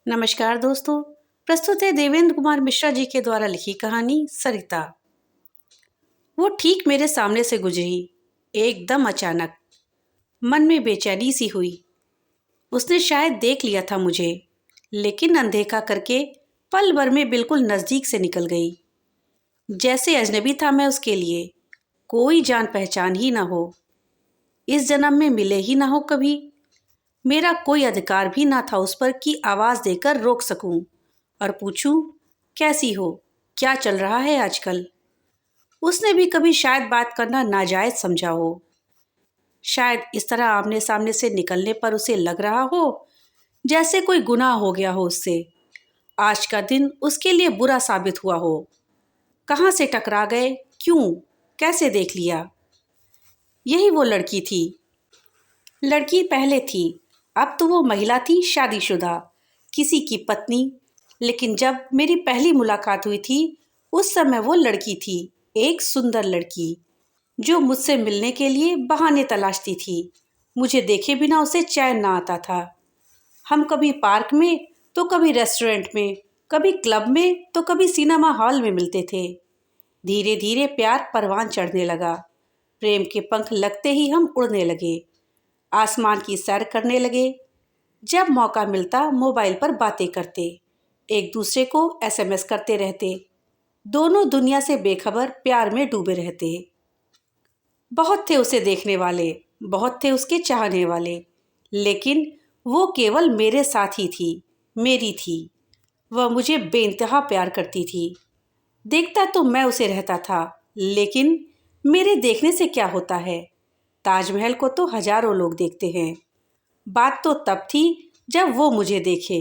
नमस्कार दोस्तों। प्रस्तुत है देवेंद्र कुमार मिश्रा जी के द्वारा लिखी कहानी सरिता। वो ठीक मेरे सामने से गुजरी, एकदम अचानक। मन में बेचैनी सी हुई। उसने शायद देख लिया था मुझे, लेकिन अनदेखा करके पल भर में बिल्कुल नज़दीक से निकल गई। जैसे अजनबी था मैं उसके लिए, कोई जान पहचान ही ना हो, इस जन्म में मिले ही ना हो कभी। मेरा कोई अधिकार भी ना था उस पर कि आवाज़ देकर रोक सकूं और पूछूं, कैसी हो, क्या चल रहा है आजकल। उसने भी कभी शायद बात करना नाजायज़ समझा हो। शायद इस तरह आमने सामने से निकलने पर उसे लग रहा हो जैसे कोई गुनाह हो गया हो उससे। आज का दिन उसके लिए बुरा साबित हुआ हो। कहाँ से टकरा गए, क्यों, कैसे देख लिया। यही वो लड़की थी। लड़की पहले थी, अब तो वो महिला थी, शादीशुदा, किसी की पत्नी। लेकिन जब मेरी पहली मुलाकात हुई थी, उस समय वो लड़की थी, एक सुंदर लड़की जो मुझसे मिलने के लिए बहाने तलाशती थी। मुझे देखे बिना उसे चैन ना आता था। हम कभी पार्क में तो कभी रेस्टोरेंट में, कभी क्लब में तो कभी सिनेमा हॉल में मिलते थे। धीरे धीरे प्यार परवान चढ़ने लगा। प्रेम के पंख लगते ही हम उड़ने लगे, आसमान की सैर करने लगे। जब मौका मिलता मोबाइल पर बातें करते, एक दूसरे को एसएमएस करते रहते। दोनों दुनिया से बेखबर प्यार में डूबे रहते। बहुत थे उसे देखने वाले, बहुत थे उसके चाहने वाले, लेकिन वो केवल मेरे साथ ही थी, मेरी थी। वह मुझे बेइंतहा प्यार करती थी। देखता तो मैं उसे रहता था, लेकिन मेरे देखने से क्या होता है। ताजमहल को तो हजारों लोग देखते हैं। बात तो तब थी जब वो मुझे देखे।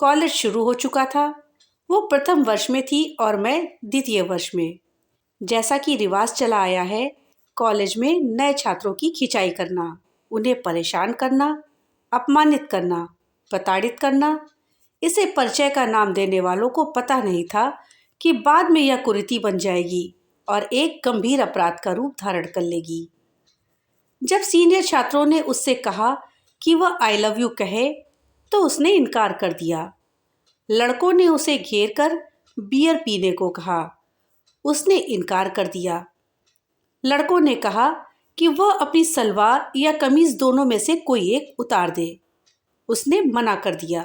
कॉलेज शुरू हो चुका था। वो प्रथम वर्ष में थी और मैं द्वितीय वर्ष में। जैसा कि रिवाज चला आया है, कॉलेज में नए छात्रों की खिंचाई करना, उन्हें परेशान करना, अपमानित करना, प्रताड़ित करना। इसे परिचय का नाम देने वालों को पता नहीं था कि बाद में यह कुरीति बन जाएगी और एक गंभीर अपराध का रूप धारण कर लेगी। जब सीनियर छात्रों ने उससे कहा कि वह आई लव यू कहे, तो उसने इनकार कर दिया। लड़कों ने उसे घेर कर बियर पीने को कहा, उसने इनकार कर दिया। लड़कों ने कहा कि वह अपनी सलवार या कमीज दोनों में से कोई एक उतार दे, उसने मना कर दिया।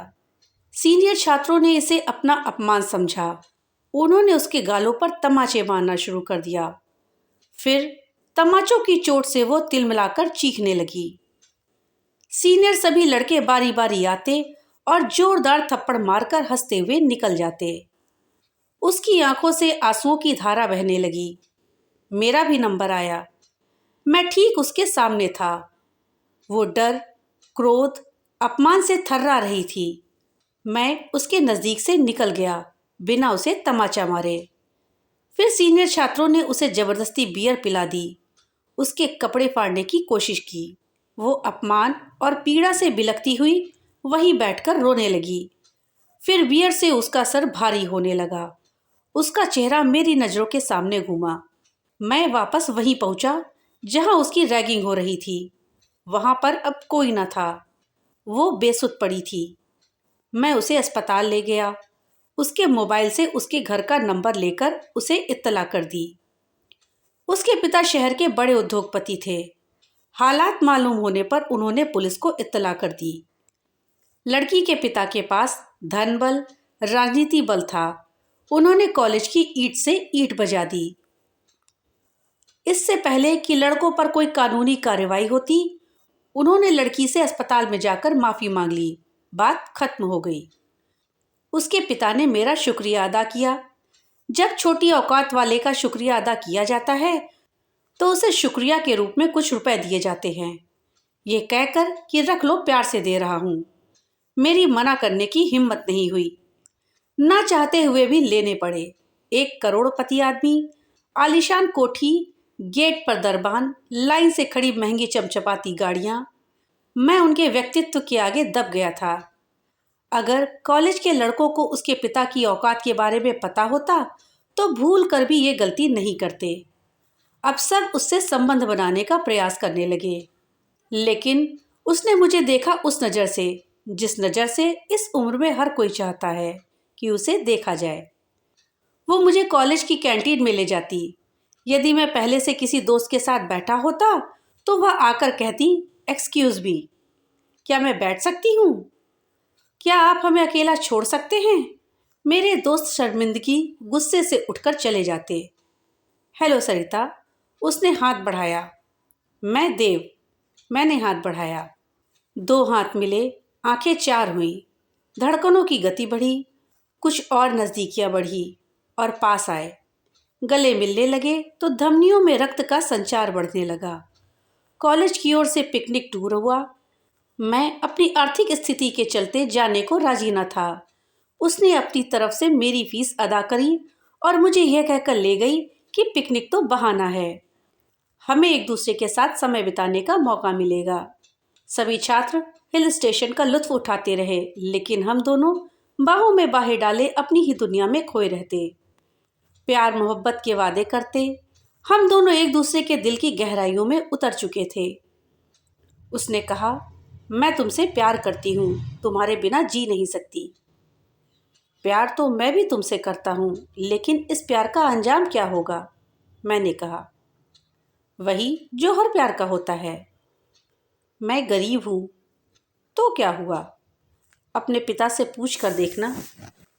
सीनियर छात्रों ने इसे अपना अपमान समझा। उन्होंने उसके गालों पर तमाचे मारना शुरू कर दिया। फिर तमाचों की चोट से वो तिलमिलाकर चीखने लगी। सीनियर सभी लड़के बारी बारी आते और जोरदार थप्पड़ मारकर हंसते हुए निकल जाते। उसकी आंखों से आंसुओं की धारा बहने लगी। मेरा भी नंबर आया। मैं ठीक उसके सामने था। वो डर, क्रोध, अपमान से थर्रा रही थी। मैं उसके नज़दीक से निकल गया, बिना उसे तमाचा मारे। फिर सीनियर छात्रों ने उसे जबरदस्ती बियर पिला दी, उसके कपड़े फाड़ने की कोशिश की। वो अपमान और पीड़ा से बिलखती हुई वहीं बैठकर रोने लगी। फिर बियर से उसका सर भारी होने लगा। उसका चेहरा मेरी नज़रों के सामने घूमा। मैं वापस वहीं पहुंचा जहां उसकी रैगिंग हो रही थी। वहां पर अब कोई न था। वो बेसुध पड़ी थी। मैं उसे अस्पताल ले गया। उसके मोबाइल से उसके घर का नंबर लेकर उसे इत्तला कर दी। उसके पिता शहर के बड़े उद्योगपति थे। हालात मालूम होने पर उन्होंने पुलिस को इत्तला कर दी। लड़की के पिता के पास धन बल, राजनीति बल था। उन्होंने कॉलेज की ईंट से ईंट बजा दी। इससे पहले कि लड़कों पर कोई कानूनी कार्रवाई होती, उन्होंने लड़की से अस्पताल में जाकर माफ़ी मांग ली। बात खत्म हो गई। उसके पिता ने मेरा शुक्रिया अदा किया। जब छोटी औकात वाले का शुक्रिया अदा किया जाता है तो उसे शुक्रिया के रूप में कुछ रुपए दिए जाते हैं, ये कहकर कि रख लो, प्यार से दे रहा हूँ। मेरी मना करने की हिम्मत नहीं हुई। ना चाहते हुए भी लेने पड़े। एक करोड़पति आदमी, आलीशान कोठी, गेट पर दरबान, लाइन से खड़ी महंगी चमचपाती गाड़ियाँ। मैं उनके व्यक्तित्व के आगे दब गया था। अगर कॉलेज के लड़कों को उसके पिता की औकात के बारे में पता होता तो भूल कर भी ये गलती नहीं करते। अब सब उससे संबंध बनाने का प्रयास करने लगे। लेकिन उसने मुझे देखा उस नज़र से जिस नज़र से इस उम्र में हर कोई चाहता है कि उसे देखा जाए। वो मुझे कॉलेज की कैंटीन में ले जाती। यदि मैं पहले से किसी दोस्त के साथ बैठा होता तो वह आकर कहती, एक्सक्यूज़ मी, क्या मैं बैठ सकती हूँ? क्या आप हमें अकेला छोड़ सकते हैं? मेरे दोस्त शर्मिंदगी गुस्से से उठकर चले जाते। हेलो सरिता, उसने हाथ बढ़ाया। मैं देव, मैंने हाथ बढ़ाया। दो हाथ मिले, आंखें चार हुईं, धड़कनों की गति बढ़ी, कुछ और नज़दीकियाँ बढ़ी और पास आए। गले मिलने लगे तो धमनियों में रक्त का संचार बढ़ने लगा। कॉलेज की ओर से पिकनिक टूर हुआ। मैं अपनी आर्थिक स्थिति के चलते जाने को राजी न था। उसने अपनी तरफ से मेरी फीस अदा करी और मुझे यह कहकर ले गई कि पिकनिक तो बहाना है, हमें एक दूसरे के साथ समय बिताने का मौका मिलेगा। सभी छात्र हिल स्टेशन का लुत्फ उठाते रहे, लेकिन हम दोनों बाहों में बाहें डाले अपनी ही दुनिया में खोए रहते। प्यार मोहब्बत के वादे करते। हम दोनों एक दूसरे के दिल की गहराइयों में उतर चुके थे। उसने कहा, मैं तुमसे प्यार करती हूँ, तुम्हारे बिना जी नहीं सकती। प्यार तो मैं भी तुमसे करता हूँ, लेकिन इस प्यार का अंजाम क्या होगा? मैंने कहा, वही जो हर प्यार का होता है। मैं गरीब हूँ। तो क्या हुआ? अपने पिता से पूछ कर देखना।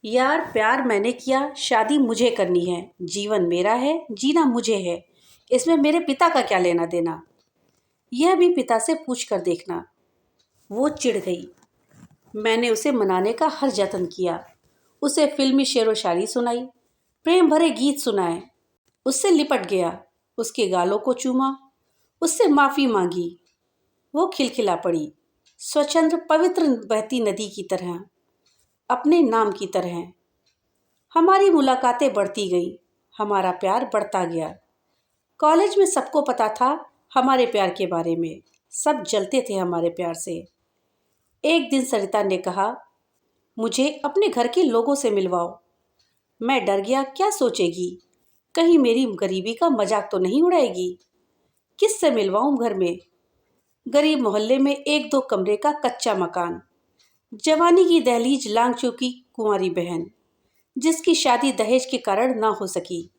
यार, प्यार मैंने किया, शादी मुझे करनी है, जीवन मेरा है, जीना मुझे है, इसमें मेरे पिता का क्या लेना देना? यह भी पिता से पूछ कर देखना। वो चिढ़ गई। मैंने उसे मनाने का हर जतन किया, उसे फिल्मी शेरो शायरी सुनाई, प्रेम भरे गीत सुनाए। उससे लिपट गया, उसके गालों को चूमा, उससे माफ़ी मांगी। वो खिलखिला पड़ी, स्वच्छंद पवित्र बहती नदी की तरह, अपने नाम की तरह। हमारी मुलाकातें बढ़ती गई, हमारा प्यार बढ़ता गया। कॉलेज में सबको पता था हमारे प्यार के बारे में, सब जलते थे हमारे प्यार से। एक दिन सरिता ने कहा, मुझे अपने घर के लोगों से मिलवाओ। मैं डर गया, क्या सोचेगी? कहीं मेरी गरीबी का मजाक तो नहीं उड़ाएगी? किससे मिलवाऊं घर में? गरीब मोहल्ले में एक दो कमरे का कच्चा मकान, जवानी की दहलीज लांघ चुकी कुंवारी बहन, जिसकी शादी दहेज के कारण ना हो सकी।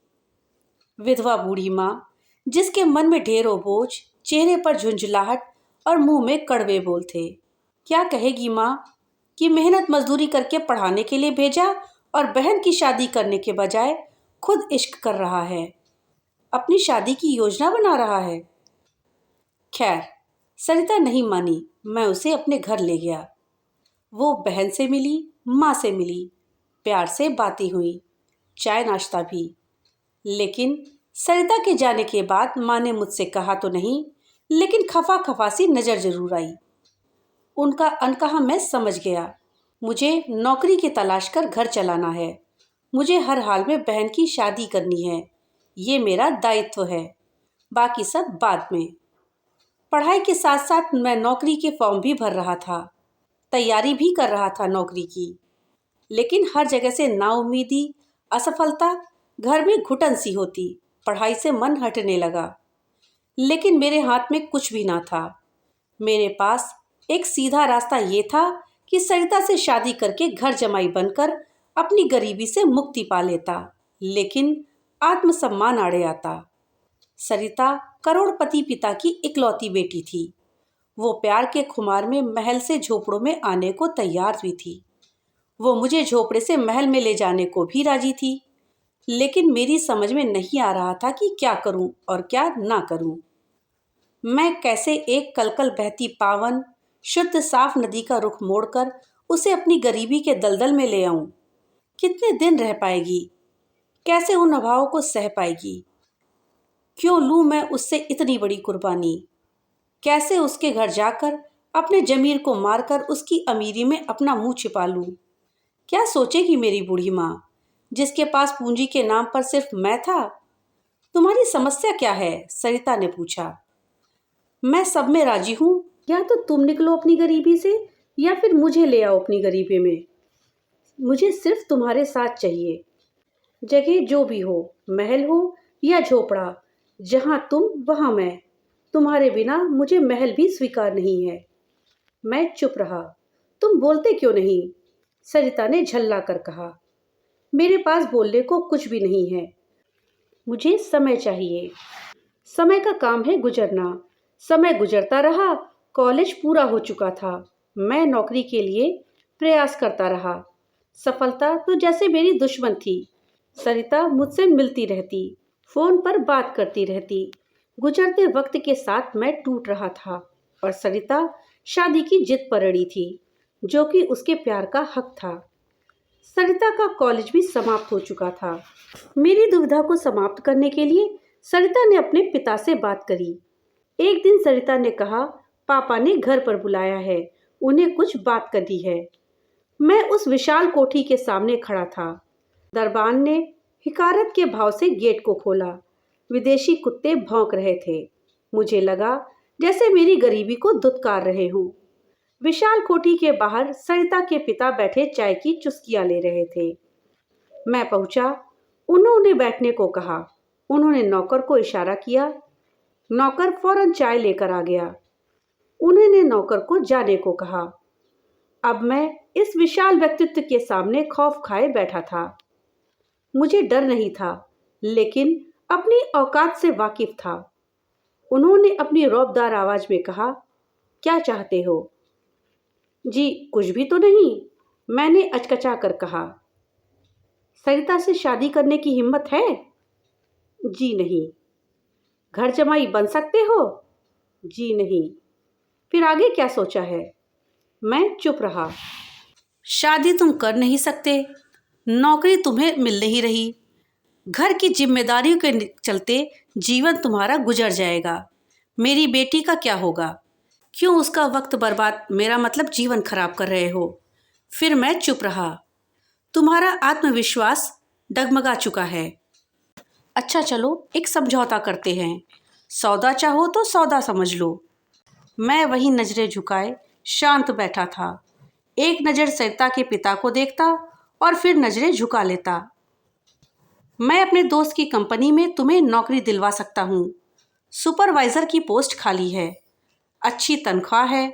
विधवा बूढ़ी माँ, जिसके मन में ढेरों बोझ, चेहरे पर झुंझलाहट और मुंह में कड़वे बोल थे। क्या कहेगी माँ कि मेहनत मजदूरी करके पढ़ाने के लिए भेजा और बहन की शादी करने के बजाय खुद इश्क कर रहा है, अपनी शादी की योजना बना रहा है। खैर, सरिता नहीं मानी। मैं उसे अपने घर ले गया। वो बहन से मिली, माँ से मिली, प्यार से बातें हुई, चाय नाश्ता भी। लेकिन सरिता के जाने के बाद माँ ने मुझसे कहा तो नहीं, लेकिन खफा खफा सी नज़र जरूर आई। उनका अनकहा मैं समझ गया। मुझे नौकरी की तलाश कर घर चलाना है, मुझे हर हाल में बहन की शादी करनी है, ये मेरा दायित्व है, बाकी सब बाद में। पढ़ाई के साथ साथ मैं नौकरी के फॉर्म भी भर रहा था, तैयारी भी कर रहा था नौकरी की, लेकिन हर जगह से नाउम्मीदी, असफलता, घर में घुटन सी होती। पढ़ाई से मन हटने लगा, लेकिन मेरे हाथ में कुछ भी ना था। मेरे पास एक सीधा रास्ता ये था कि सरिता से शादी करके घर जमाई बनकर अपनी गरीबी से मुक्ति पा लेता, लेकिन आत्मसम्मान आड़े आता। सरिता करोड़पति पिता की इकलौती बेटी थी। वो प्यार के खुमार में महल से झोपड़ों में आने को तैयार हुई थी। वो मुझे झोपड़े से महल में ले जाने को भी राजी थी, लेकिन मेरी समझ में नहीं आ रहा था कि क्या करूं और क्या ना करूं। मैं कैसे एक कलकल बहती पावन शुद्ध साफ नदी का रुख मोड़कर उसे अपनी गरीबी के दलदल में ले आऊं? कितने दिन रह पाएगी? कैसे उन अभावों को सह पाएगी? क्यों लूं मैं उससे इतनी बड़ी कुर्बानी? कैसे उसके घर जाकर अपने जमीर को मारकर उसकी अमीरी में अपना मुंह छिपा लूं? क्या सोचेगी मेरी बूढ़ी माँ, जिसके पास पूंजी के नाम पर सिर्फ मैं था? तुम्हारी समस्या क्या है? सरिता ने पूछा। मैं सब में राजी हूँ, या तो तुम निकलो अपनी गरीबी से या फिर मुझे ले आओ अपनी गरीबी में। मुझे सिर्फ तुम्हारे साथ चाहिए। जगह जो भी हो, महल हो या झोपड़ा, जहाँ तुम वहाँ मैं। तुम्हारे बिना मुझे महल भी स्वीकार नहीं है। मैं चुप रहा। तुम बोलते क्यों नहीं? सरिता ने झल्ला कर कहा। मेरे पास बोलने को कुछ भी नहीं है। मुझे समय चाहिए। समय का काम है गुजरना। समय गुजरता रहा। कॉलेज पूरा हो चुका था। मैं नौकरी के लिए प्रयास करता रहा। सफलता तो जैसे मेरी दुश्मन थी। सरिता मुझसे मिलती रहती, फोन पर बात करती रहती। गुजरते वक्त के साथ मैं टूट रहा था और सरिता शादी की जिद पर अड़ी थी, जो कि उसके प्यार का हक था। सरिता का कॉलेज भी समाप्त हो चुका था। मेरी दुविधा को समाप्त करने के लिए सरिता ने अपने पिता से बात करी। एक दिन सरिता ने कहा, पापा ने घर पर बुलाया है, उन्हें कुछ बात करनी है। मैं उस विशाल कोठी के सामने खड़ा था। दरबान ने हिकारत के भाव से गेट को खोला। विदेशी कुत्ते भौंक रहे थे। मुझे लगा जैसे मेरी गरीबी को दुत्कार रहे हों। विशाल कोठी के बाहर सरिता के पिता बैठे चाय की चुस्कियां ले रहे थे। मैं पहुंचा। उन्होंने बैठने को कहा। उन्होंने नौकर को इशारा किया। नौकर फौरन चाय लेकर आ गया। उन्होंने नौकर को जाने को कहा। अब मैं इस विशाल व्यक्तित्व के सामने खौफ खाए बैठा था। मुझे डर नहीं था, लेकिन अपनी औकात से वाकिफ था। उन्होंने अपनी रौबदार आवाज में कहा, क्या चाहते हो? जी कुछ भी तो नहीं, मैंने अचकचा कर कहा। सरिता से शादी करने की हिम्मत है? जी नहीं। घर जमाई बन सकते हो? जी नहीं। फिर आगे क्या सोचा है? मैं चुप रहा। शादी तुम कर नहीं सकते, नौकरी तुम्हें मिल नहीं रही, घर की जिम्मेदारियों के चलते जीवन तुम्हारा गुजर जाएगा। मेरी बेटी का क्या होगा? क्यों उसका वक्त बर्बाद, मेरा मतलब जीवन खराब कर रहे हो? फिर मैं चुप रहा। तुम्हारा आत्मविश्वास डगमगा चुका है। अच्छा चलो एक समझौता करते हैं। सौदा चाहो तो सौदा समझ लो। मैं वही नजरें झुकाए शांत बैठा था। एक नज़र सरिता के पिता को देखता और फिर नजरें झुका लेता। मैं अपने दोस्त की कंपनी में तुम्हें नौकरी दिलवा सकता हूँ। सुपरवाइज़र की पोस्ट खाली है, अच्छी तनख्वाह है।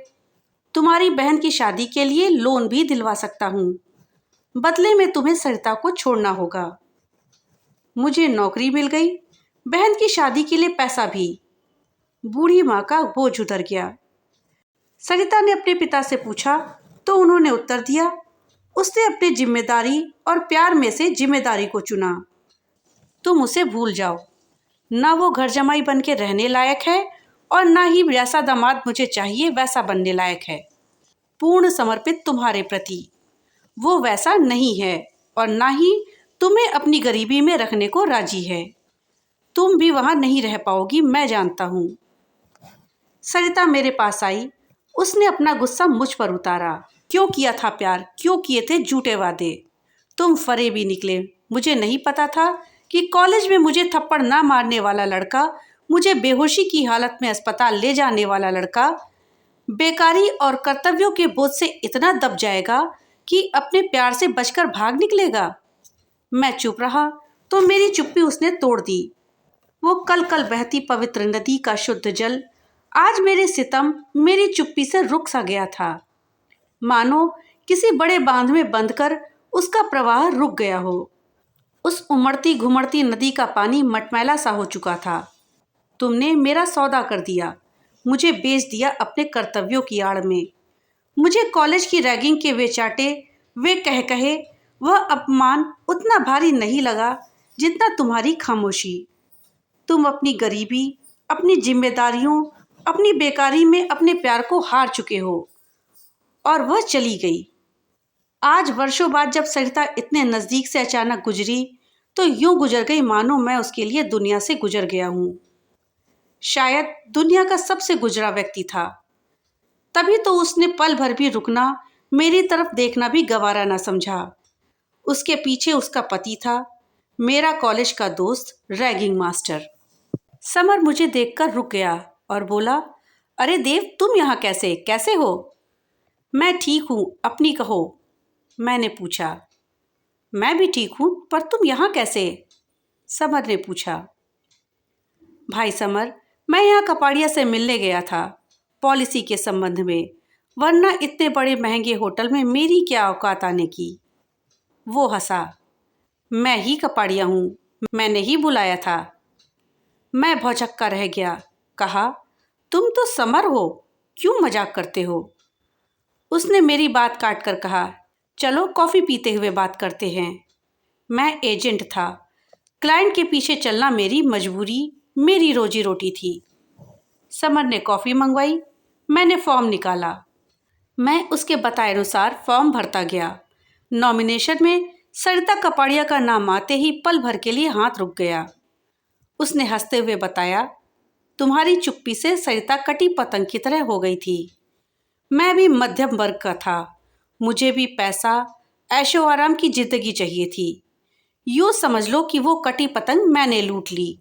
तुम्हारी बहन की शादी के लिए लोन भी दिलवा सकता हूँ। बदले में तुम्हें सरिता को छोड़ना होगा। मुझे नौकरी मिल गई, बहन की शादी के लिए पैसा भी। बूढ़ी माँ का बोझ उतर गया। सरिता ने अपने पिता से पूछा तो उन्होंने उत्तर दिया। उसने अपनी जिम्मेदारी और प्यार में से जिम्मेदारी को चुना। तुम उसे भूल जाओ। ना वो घर जमाई बन के रहने लायक है और ना ही जैसा दामाद मुझे चाहिए वैसा बनने लायक है। पूर्ण समर्पित तुम्हारे प्रति वो वैसा नहीं है और ना ही तुम्हें अपनी गरीबी में रखने को राजी है। तुम भी वहाँ नहीं रह पाओगी, मैं जानता हूँ। सरिता मेरे पास आई। उसने अपना गुस्सा मुझ पर उतारा। क्यों किया था प्यार? क्यों किए थे झूठे वादे? तुम फरे भी निकले। मुझे नहीं पता था कि कॉलेज में मुझे थप्पड़ ना मारने वाला लड़का, मुझे बेहोशी की हालत में अस्पताल ले जाने वाला लड़का, बेकारी और कर्तव्यों के बोझ से इतना दब जाएगा कि अपने प्यार से बचकर भाग निकलेगा। मैं चुप रहा तो मेरी चुप्पी उसने तोड़ दी। वो कल कल बहती पवित्र नदी का शुद्ध जल आज मेरे सितम, मेरी चुप्पी से रुक सा गया था। मानो किसी बड़े बांध में बंधकर उसका प्रवाह रुक गया हो। उस उमड़ती घुमड़ती नदी का पानी मटमैला सा हो चुका था। तुमने मेरा सौदा कर दिया, मुझे बेच दिया अपने कर्तव्यों की आड़ में। मुझे कॉलेज की रैगिंग के वे चाटे, वे कहे वह अपमान उतना भारी नहीं लगा जितना तुम्हारी खामोशी। तुम अपनी गरीबी, अपनी जिम्मेदारियों, अपनी बेकारी में अपने प्यार को हार चुके हो और वह चली गई। आज वर्षों बाद जब सरिता इतने नज़दीक से अचानक गुजरी तो यूं गुजर गई मानो मैं उसके लिए दुनिया से गुजर गया हूँ। शायद दुनिया का सबसे गुजरा व्यक्ति था। तभी तो उसने पल भर भी रुकना, मेरी तरफ देखना भी गवारा ना समझा। उसके पीछे उसका पति था, मेरा कॉलेज का दोस्त, रैगिंग मास्टर। समर मुझे देखकर रुक गया और बोला, अरे देव, तुम यहाँ कैसे हो? मैं ठीक हूँ, अपनी कहो। मैंने पूछा। मैं भी ठीक हूँ, पर तुम यहाँ कैसे? समर ने पूछा। भाई समर, मैं यहाँ कपाड़िया से मिलने गया था, पॉलिसी के संबंध में। वरना इतने बड़े महंगे होटल में मेरी क्या औकात आने की। वो हंसा। मैं ही कपाड़िया हूँ, मैंने ही बुलाया था। मैं भौचक्का रह गया। कहा, तुम तो समर हो, क्यों मजाक करते हो? उसने मेरी बात काट कर कहा, चलो कॉफ़ी पीते हुए बात करते हैं। मैं एजेंट था, क्लाइंट के पीछे चलना मेरी मजबूरी, मेरी रोजी रोटी थी। समर ने कॉफ़ी मंगवाई, मैंने फॉर्म निकाला। मैं उसके बताए अनुसार फॉर्म भरता गया। नॉमिनेशन में सरिता कपाड़िया का नाम आते ही पल भर के लिए हाथ रुक गया। उसने हंसते हुए बताया, तुम्हारी चुप्पी से सरिता कटी पतंग की तरह हो गई थी। मैं भी मध्यम वर्ग का था, मुझे भी पैसा, ऐशो आराम की जिंदगी चाहिए थी। यूँ समझ लो कि वो कटी पतंग मैंने लूट ली।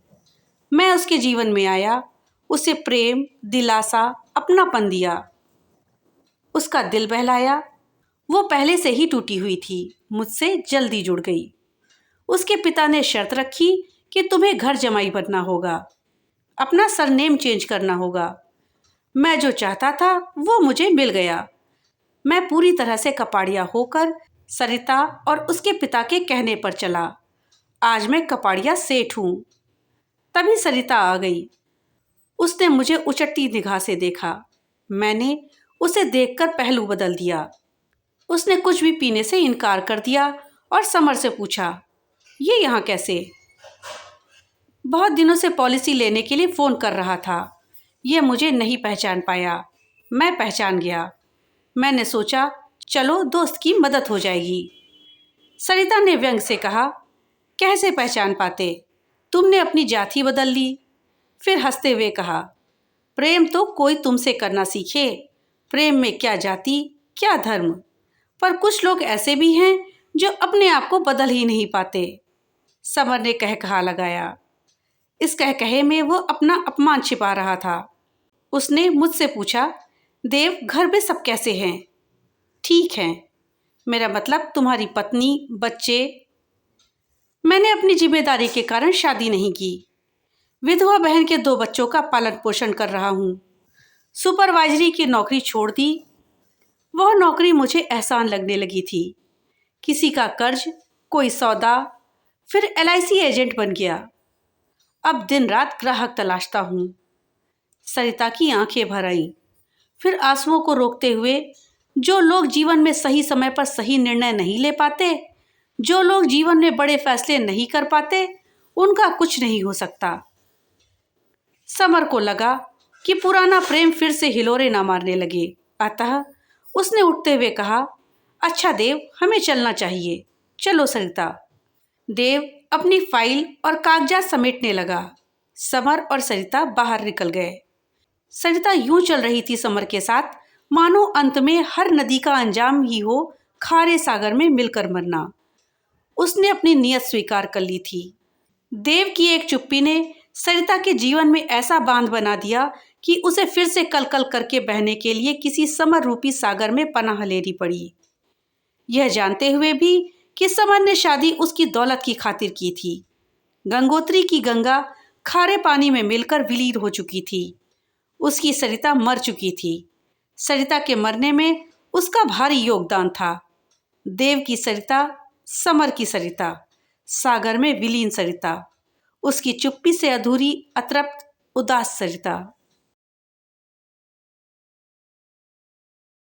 मैं उसके जीवन में आया, उसे प्रेम, दिलासा, अपनापन दिया, उसका दिल बहलाया। वो पहले से ही टूटी हुई थी, मुझसे जल्दी जुड़ गई। उसके पिता ने शर्त रखी कि तुम्हें घर जमाई बनना होगा, अपना सरनेम चेंज करना होगा। मैं जो चाहता था वो मुझे मिल गया। मैं पूरी तरह से कपाड़िया होकर सरिता और उसके पिता के कहने पर चला। आज मैं कपाड़िया सेठ हूँ। तभी सरिता आ गई। उसने मुझे उचटती निगाह से देखा। मैंने उसे देखकर पहलू बदल दिया। उसने कुछ भी पीने से इनकार कर दिया और समर से पूछा, ये यहाँ कैसे? बहुत दिनों से पॉलिसी लेने के लिए फ़ोन कर रहा था। ये मुझे नहीं पहचान पाया। मैं पहचान गया। मैंने सोचा, चलो दोस्त की मदद हो जाएगी। सरिता ने व्यंग से कहा, कैसे पहचान पाते? तुमने अपनी जाति बदल ली। फिर हंसते हुए कहा, प्रेम तो कोई तुमसे करना सीखे। प्रेम में क्या जाति, क्या धर्म। पर कुछ लोग ऐसे भी हैं जो अपने आप को बदल ही नहीं पाते। समर ने कह कहा लगाया। इस कह कहे में वो अपना अपमान छिपा रहा था। उसने मुझसे पूछा, देव, घर में सब कैसे हैं? ठीक हैं। मेरा मतलब तुम्हारी पत्नी, बच्चे? मैंने अपनी जिम्मेदारी के कारण शादी नहीं की। विधवा बहन के 2 बच्चों का पालन पोषण कर रहा हूँ। सुपरवाइजरी की नौकरी छोड़ दी। वह नौकरी मुझे एहसान लगने लगी थी। किसी का कर्ज, कोई सौदा, फिर LIC एजेंट बन गया। अब दिन रात ग्राहक तलाशता हूँ। सरिता की आंखें भर आईं। फिर आंसुओं को रोकते हुए, जो लोग जीवन में सही समय पर सही निर्णय नहीं ले पाते, जो लोग जीवन में बड़े फैसले नहीं कर पाते, उनका कुछ नहीं हो सकता। समर को लगा कि पुराना प्रेम फिर से हिलोरे ना मारने लगे। अतः उसने उठते हुए कहा, अच्छा देव, हमें चलना चाहिए। चलो सरिता। देव अपनी फाइल और कागजात समेटने लगा। समर और सरिता बाहर निकल गए। सरिता यूं चल रही थी समर के साथ, मानो अंत में हर नदी का अंजाम ही हो खारे सागर में मिलकर मरना। उसने अपनी नियत स्वीकार कर ली थी। देव की एक चुप्पी ने सरिता के जीवन में ऐसा बांध बना दिया कि उसे फिर से कल कल करके बहने के लिए किसी समर रूपी सागर में पनाह लेनी पड़ी। यह जानते हुए भी कि समर ने शादी उसकी दौलत की खातिर की थी। गंगोत्री की गंगा खारे पानी में मिलकर विलीन हो चुकी थी। उसकी सरिता मर चुकी थी। सरिता के मरने में उसका भारी योगदान था। देव की सरिता, समर की सरिता, सागर में विलीन सरिता, उसकी चुप्पी से अधूरी, अतृप्त, उदास सरिता।